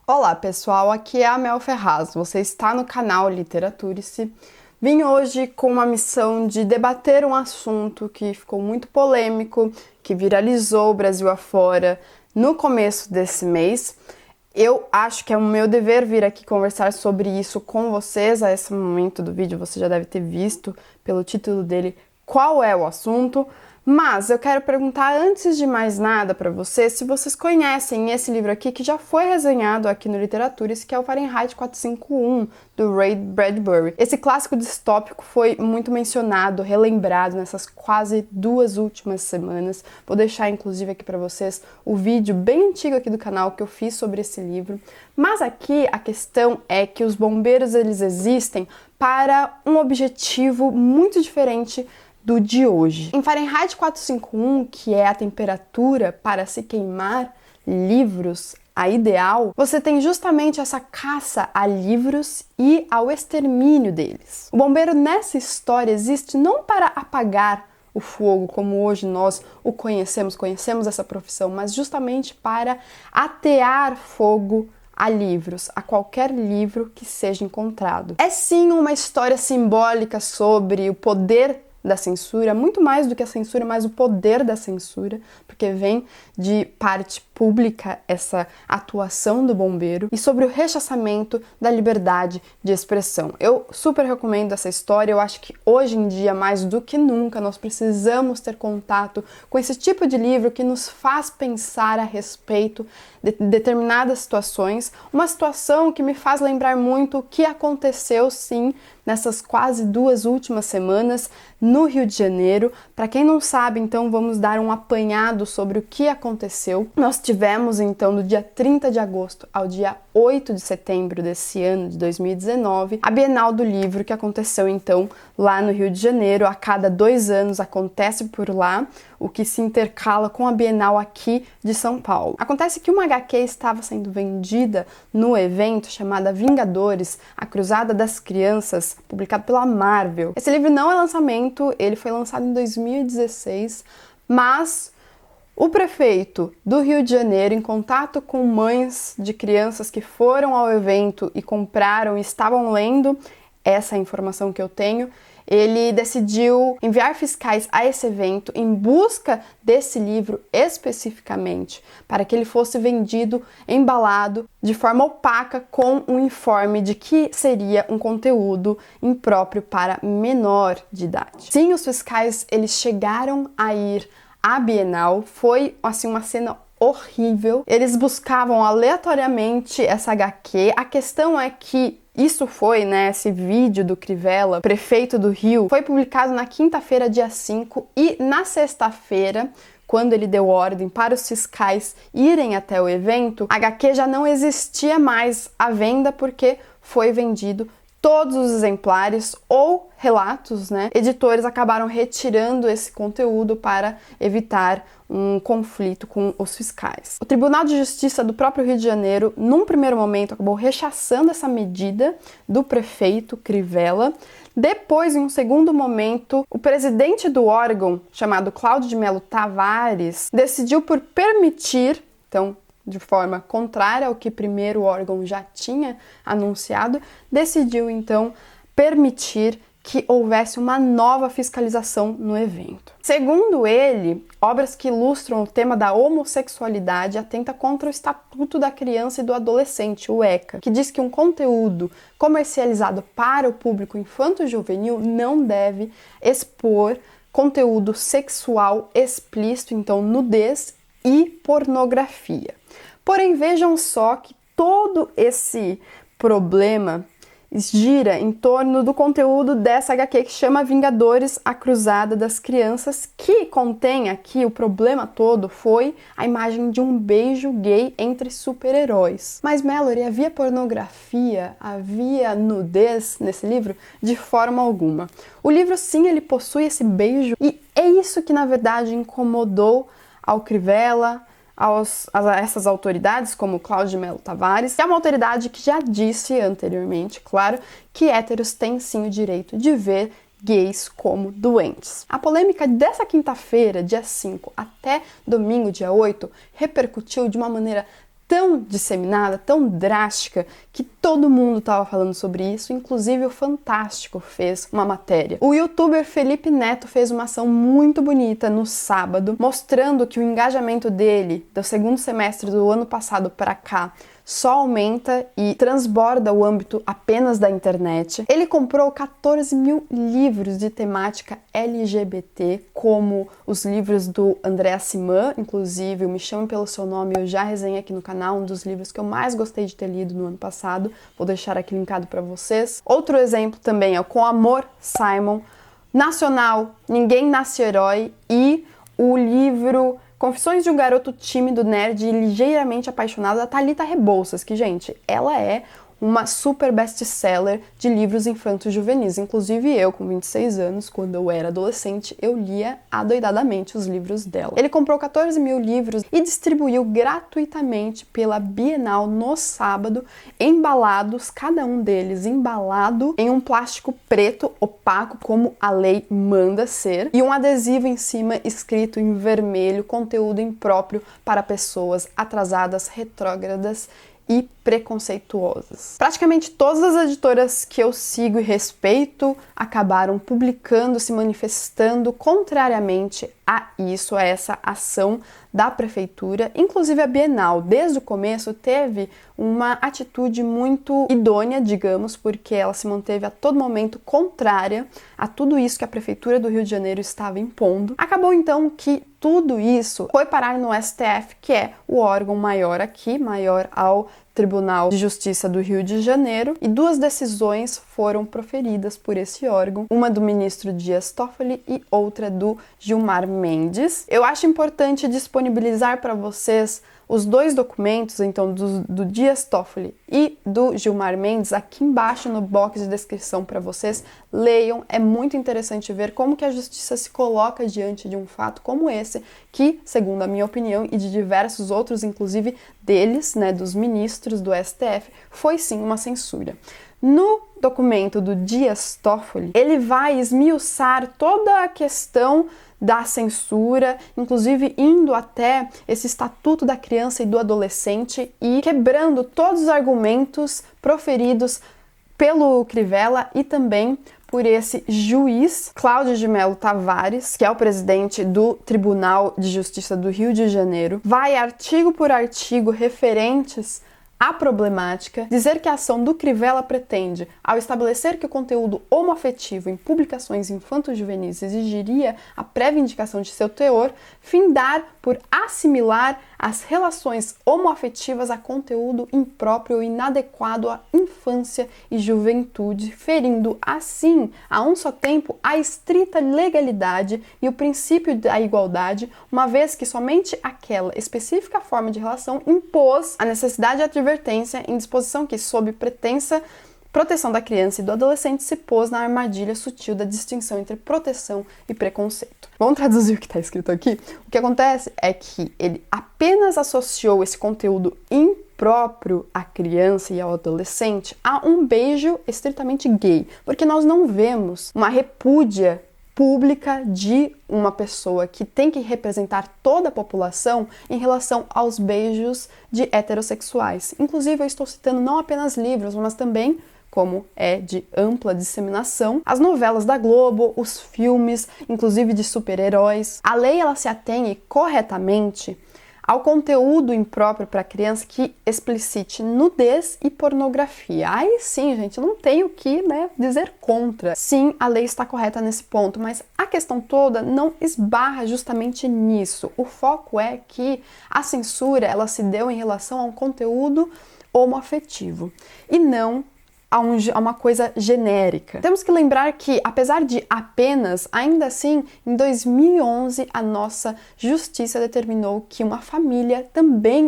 Olá pessoal, aqui é a Mel Ferraz, você está no canal Literaturice. Vim hoje com uma missão de debater um assunto que ficou muito polêmico, que viralizou o Brasil afora no começo desse mês. Eu acho que é o meu dever vir aqui conversar sobre isso com vocês. A esse momento do vídeo você já deve ter visto pelo título dele qual é o assunto. Mas eu quero perguntar antes de mais nada para vocês se vocês conhecem esse livro aqui que já foi resenhado aqui no Literaturice, que é o Fahrenheit 451, do Ray Bradbury. Esse clássico distópico foi muito mencionado, relembrado nessas quase 2 últimas semanas. Vou deixar inclusive aqui para vocês o vídeo bem antigo aqui do canal que eu fiz sobre esse livro. Mas aqui a questão é que os bombeiros eles existem para um objetivo muito diferente do de hoje. Em Fahrenheit 451, que é a temperatura para se queimar livros, a ideal, você tem justamente essa caça a livros e ao extermínio deles. O bombeiro nessa história existe não para apagar o fogo, como hoje nós o conhecemos essa profissão, mas justamente para atear fogo a livros, a qualquer livro que seja encontrado. É sim uma história simbólica sobre o poder da censura, muito mais do que a censura, mas o poder da censura, porque vem de parte pública essa atuação do bombeiro, e sobre o rechaçamento da liberdade de expressão. Eu super recomendo essa história. Eu acho que hoje em dia, mais do que nunca, nós precisamos ter contato com esse tipo de livro que nos faz pensar a respeito de determinadas situações, uma situação que me faz lembrar muito o que aconteceu, sim, nessas quase 2 últimas semanas no Rio de Janeiro. Para quem não sabe, então, vamos dar um apanhado sobre o que aconteceu. Nós tivemos, então, do dia 30 de agosto ao dia 8 de setembro desse ano, de 2019, a Bienal do Livro, que aconteceu, então, lá no Rio de Janeiro. A cada 2 anos acontece por lá, o que se intercala com a Bienal aqui de São Paulo. Acontece que uma HQ estava sendo vendida no evento chamada Vingadores, a Cruzada das Crianças, publicado pela Marvel. Esse livro não é lançamento, ele foi lançado em 2016, mas o prefeito do Rio de Janeiro, em contato com mães de crianças que foram ao evento e compraram e estavam lendo essa informação que eu tenho, ele decidiu enviar fiscais a esse evento em busca desse livro especificamente, para que ele fosse vendido embalado de forma opaca com um informe de que seria um conteúdo impróprio para menor de idade. Sim, os fiscais eles chegaram a ir à Bienal, foi assim uma cena horrível. Eles buscavam aleatoriamente essa HQ. A questão é que isso foi, esse vídeo do Crivella, prefeito do Rio, foi publicado na quinta-feira, dia 5, e na sexta-feira, quando ele deu ordem para os fiscais irem até o evento, a HQ já não existia mais à venda porque foi vendido todos os exemplares ou relatos, Editores acabaram retirando esse conteúdo para evitar um conflito com os fiscais. O Tribunal de Justiça do próprio Rio de Janeiro, num primeiro momento, acabou rechaçando essa medida do prefeito Crivella. Depois, em um segundo momento, o presidente do órgão, chamado Cláudio de Melo Tavares, decidiu por permitir, então, de forma contrária ao que primeiro o órgão já tinha anunciado, decidiu então permitir que houvesse uma nova fiscalização no evento. Segundo ele, obras que ilustram o tema da homossexualidade atenta contra o Estatuto da Criança e do Adolescente, o ECA, que diz que um conteúdo comercializado para o público infanto-juvenil não deve expor conteúdo sexual explícito, então nudez e pornografia. Porém, vejam só que todo esse problema gira em torno do conteúdo dessa HQ que chama Vingadores, a Cruzada das Crianças, que contém aqui, o problema todo foi a imagem de um beijo gay entre super-heróis. Mas, Mallory, havia pornografia, havia nudez nesse livro? De forma alguma. O livro, sim, ele possui esse beijo, e é isso que, na verdade, incomodou ao Crivella, a essas autoridades, como Cláudio de Melo Tavares, que é uma autoridade que já disse anteriormente, claro, que héteros têm sim o direito de ver gays como doentes. A polêmica dessa quinta-feira, dia 5, até domingo, dia 8, repercutiu de uma maneira tão disseminada, tão drástica, que todo mundo estava falando sobre isso, inclusive o Fantástico fez uma matéria. O youtuber Felipe Neto fez uma ação muito bonita no sábado, mostrando que o engajamento dele do segundo semestre do ano passado para cá só aumenta e transborda o âmbito apenas da internet. Ele comprou 14 mil livros de temática LGBT, como os livros do André Aciman, inclusive o Me Chame Pelo Seu Nome, eu já resenhei aqui no canal, um dos livros que eu mais gostei de ter lido no ano passado, vou deixar aqui linkado para vocês. Outro exemplo também é o Com Amor, Simon, Nacional, Ninguém Nasce Herói e o livro Confissões de um Garoto Tímido, Nerd e Ligeiramente Apaixonado, da Thalita Rebouças, que, gente, ela é uma super best-seller de livros infantos juvenis. Inclusive eu, com 26 anos, quando eu era adolescente, eu lia adoidadamente os livros dela. Ele comprou 14 mil livros e distribuiu gratuitamente pela Bienal no sábado, embalados, cada um deles embalado em um plástico preto, opaco, como a lei manda ser, e um adesivo em cima escrito em vermelho, conteúdo impróprio para pessoas atrasadas, retrógradas e preconceituosas. Praticamente todas as editoras que eu sigo e respeito acabaram publicando, se manifestando contrariamente a isso, a essa ação da prefeitura. Inclusive a Bienal, desde o começo, teve uma atitude muito idônea, digamos, porque ela se manteve a todo momento contrária a tudo isso que a prefeitura do Rio de Janeiro estava impondo. Acabou então que tudo isso foi parar no STF, que é o órgão maior aqui, maior ao Tribunal de Justiça do Rio de Janeiro, e duas decisões foram proferidas por esse órgão, uma do ministro Dias Toffoli e outra do Gilmar Mendes. Eu acho importante disponibilizar para vocês os dois documentos, então do Dias Toffoli e do Gilmar Mendes, aqui embaixo no box de descrição para vocês. Leiam, é muito interessante ver como que a justiça se coloca diante de um fato como esse, que, segundo a minha opinião e de diversos outros, inclusive deles, né, dos ministros do STF, foi sim uma censura. No documento do Dias Toffoli, ele vai esmiuçar toda a questão da censura, inclusive indo até esse Estatuto da Criança e do Adolescente e quebrando todos os argumentos proferidos pelo Crivella e também por esse juiz Cláudio de Melo Tavares, que é o presidente do Tribunal de Justiça do Rio de Janeiro. Vai artigo por artigo referentes à problemática, dizer que a ação do Crivella pretende, ao estabelecer que o conteúdo homoafetivo em publicações infanto-juvenis exigiria a prévia indicação de seu teor, findar por assimilar as relações homoafetivas a conteúdo impróprio ou inadequado à infância e juventude, ferindo assim, a um só tempo, a estrita legalidade e o princípio da igualdade, uma vez que somente aquela específica forma de relação impôs a necessidade de advertência em disposição que, sob pretensa proteção da criança e do adolescente, se pôs na armadilha sutil da distinção entre proteção e preconceito. Vamos traduzir o que está escrito aqui? O que acontece é que ele apenas associou esse conteúdo impróprio à criança e ao adolescente a um beijo estritamente gay, porque nós não vemos uma repúdia pública de uma pessoa que tem que representar toda a população em relação aos beijos de heterossexuais. Inclusive, eu estou citando não apenas livros, mas também, como é de ampla disseminação, as novelas da Globo, os filmes, inclusive de super-heróis. A lei, ela se atém corretamente ao conteúdo impróprio para criança que explicite nudez e pornografia. Aí sim, gente, não tenho o que, dizer contra. Sim, a lei está correta nesse ponto, mas a questão toda não esbarra justamente nisso. O foco é que a censura, ela se deu em relação a um conteúdo homoafetivo e não a uma coisa genérica. Temos que lembrar que, apesar de apenas, ainda assim, em 2011, a nossa justiça determinou que uma família também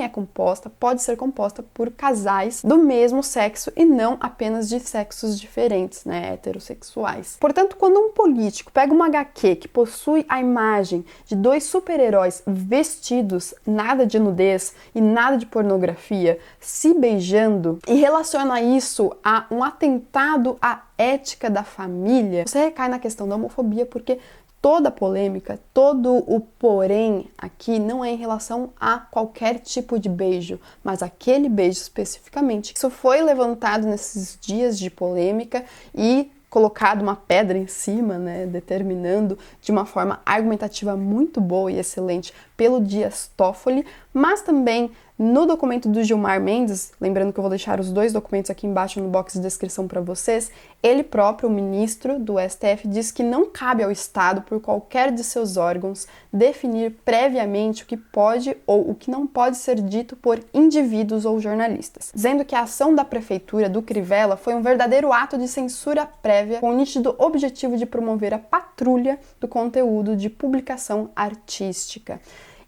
pode ser composta por casais do mesmo sexo e não apenas de sexos diferentes, heterossexuais. Portanto, quando um político pega uma HQ que possui a imagem de dois super-heróis vestidos, nada de nudez e nada de pornografia, se beijando, e relaciona isso a um atentado à ética da família, você recai na questão da homofobia, porque toda a polêmica, todo o porém aqui não é em relação a qualquer tipo de beijo, mas aquele beijo especificamente. Isso foi levantado nesses dias de polêmica e colocado uma pedra em cima, né, determinando de uma forma argumentativa muito boa e excelente pelo Dias Toffoli, mas também no documento do Gilmar Mendes, lembrando que eu vou deixar os dois documentos aqui embaixo no box de descrição para vocês, ele próprio, o ministro do STF, diz que não cabe ao Estado, por qualquer de seus órgãos, definir previamente o que pode ou o que não pode ser dito por indivíduos ou jornalistas, dizendo que a ação da prefeitura do Crivella foi um verdadeiro ato de censura prévia com o nítido objetivo de promover a patrulha do conteúdo de publicação artística.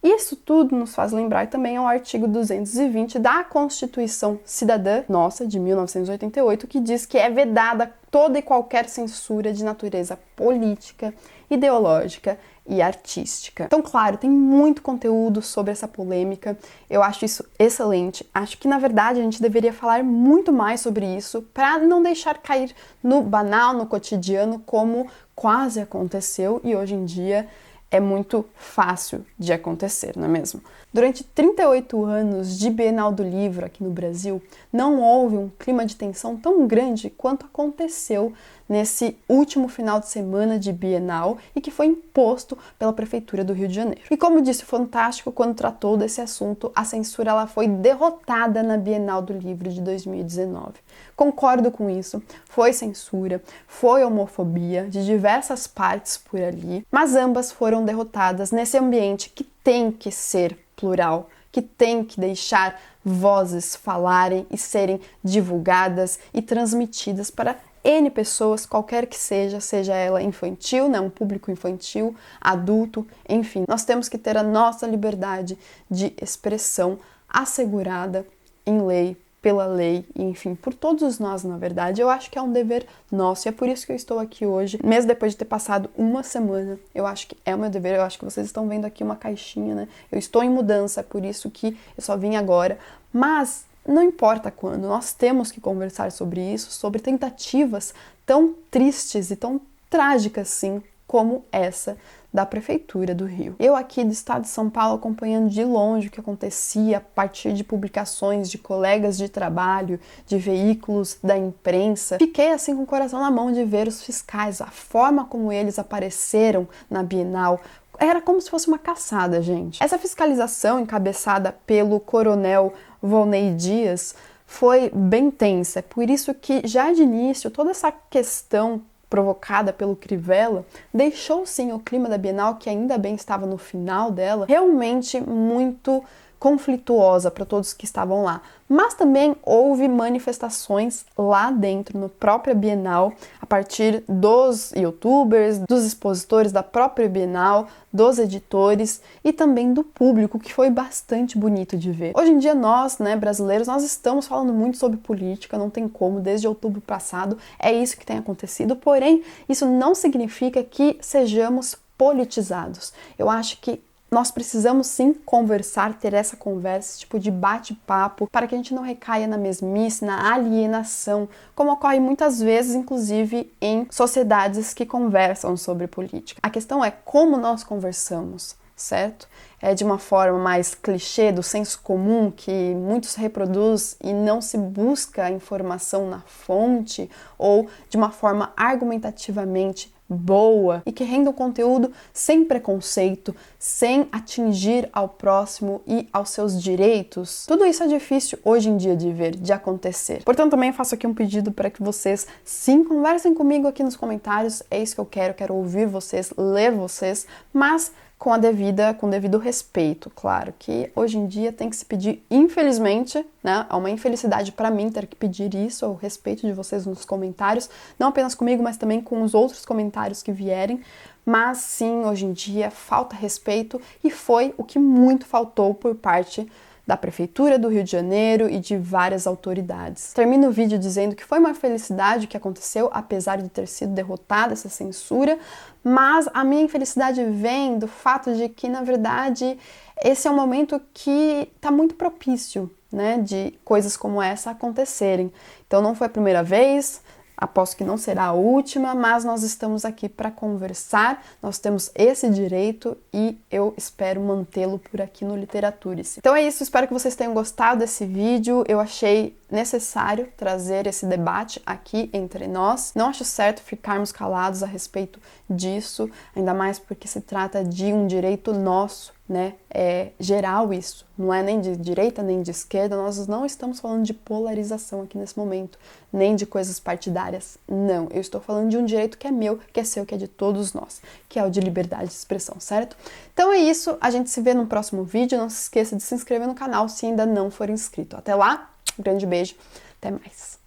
Isso tudo nos faz lembrar também ao artigo 220 da Constituição Cidadã Nossa, de 1988, que diz que é vedada toda e qualquer censura de natureza política, ideológica e artística. Então, claro, tem muito conteúdo sobre essa polêmica, eu acho isso excelente, acho que na verdade a gente deveria falar muito mais sobre isso para não deixar cair no banal, no cotidiano, como quase aconteceu e hoje em dia é muito fácil de acontecer, não é mesmo? Durante 38 anos de Bienal do Livro aqui no Brasil, não houve um clima de tensão tão grande quanto aconteceu nesse último final de semana de Bienal e que foi imposto pela Prefeitura do Rio de Janeiro. E como disse o Fantástico quando tratou desse assunto, a censura ela foi derrotada na Bienal do Livro de 2019. Concordo com isso, foi censura, foi homofobia de diversas partes por ali, mas ambas foram derrotadas nesse ambiente que tem que ser plural, que tem que deixar vozes falarem e serem divulgadas e transmitidas para N pessoas, qualquer que seja ela infantil, né, um público infantil, adulto, enfim. Nós temos que ter a nossa liberdade de expressão assegurada em lei, pela lei, enfim, por todos nós, na verdade. Eu acho que é um dever nosso e é por isso que eu estou aqui hoje, mesmo depois de ter passado uma semana. Eu acho que é o meu dever, eu acho que vocês estão vendo aqui uma caixinha, né? Eu estou em mudança, é por isso que eu só vim agora, mas não importa quando, nós temos que conversar sobre isso, sobre tentativas tão tristes e tão trágicas, sim, como essa da Prefeitura do Rio. Eu aqui do estado de São Paulo acompanhando de longe o que acontecia a partir de publicações de colegas de trabalho, de veículos da imprensa, fiquei assim com o coração na mão de ver os fiscais, a forma como eles apareceram na Bienal. Era como se fosse uma caçada, gente. Essa fiscalização encabeçada pelo coronel Volney Dias foi bem tensa, é por isso que já de início toda essa questão provocada pelo Crivella, deixou sim o clima da Bienal, que ainda bem estava no final dela, realmente muito conflituosa para todos que estavam lá. Mas também houve manifestações lá dentro, no própria Bienal, a partir dos youtubers, dos expositores da própria Bienal, dos editores e também do público, que foi bastante bonito de ver. Hoje em dia nós, né, brasileiros, nós estamos falando muito sobre política, não tem como, desde outubro passado é isso que tem acontecido, porém isso não significa que sejamos politizados. Eu acho que nós precisamos sim conversar, ter essa conversa, esse tipo de bate-papo, para que a gente não recaia na mesmice, na alienação, como ocorre muitas vezes, inclusive, em sociedades que conversam sobre política. A questão é como nós conversamos, certo? É de uma forma mais clichê, do senso comum, que muitos reproduz e não se busca a informação na fonte, ou de uma forma argumentativamente boa e que renda um conteúdo sem preconceito, sem atingir ao próximo e aos seus direitos. Tudo isso é difícil hoje em dia de ver, de acontecer. Portanto, também faço aqui um pedido para que vocês sim conversem comigo aqui nos comentários. É isso que eu quero ouvir vocês, ler vocês, mas com o devido respeito, claro, que hoje em dia tem que se pedir, infelizmente, né, é uma infelicidade para mim ter que pedir isso, o respeito de vocês nos comentários, não apenas comigo, mas também com os outros comentários que vierem, mas sim, hoje em dia falta respeito e foi o que muito faltou por parte da Prefeitura do Rio de Janeiro e de várias autoridades. Termino o vídeo dizendo que foi uma felicidade o que aconteceu, apesar de ter sido derrotada essa censura, mas a minha infelicidade vem do fato de que, na verdade, esse é um momento que está muito propício, né, de coisas como essa acontecerem. Então não foi a primeira vez, Aposto que não será a última, mas nós estamos aqui para conversar, nós temos esse direito e eu espero mantê-lo por aqui no Literaturice. Então é isso, espero que vocês tenham gostado desse vídeo, eu achei necessário trazer esse debate aqui entre nós. Não acho certo ficarmos calados a respeito disso, ainda mais porque se trata de um direito nosso, né? É geral isso, não é nem de direita nem de esquerda, nós não estamos falando de polarização aqui nesse momento, nem de coisas partidárias, não. Eu estou falando de um direito que é meu, que é seu, que é de todos nós, que é o de liberdade de expressão, certo? Então é isso, a gente se vê no próximo vídeo, não se esqueça de se inscrever no canal se ainda não for inscrito. Até lá, um grande beijo, até mais!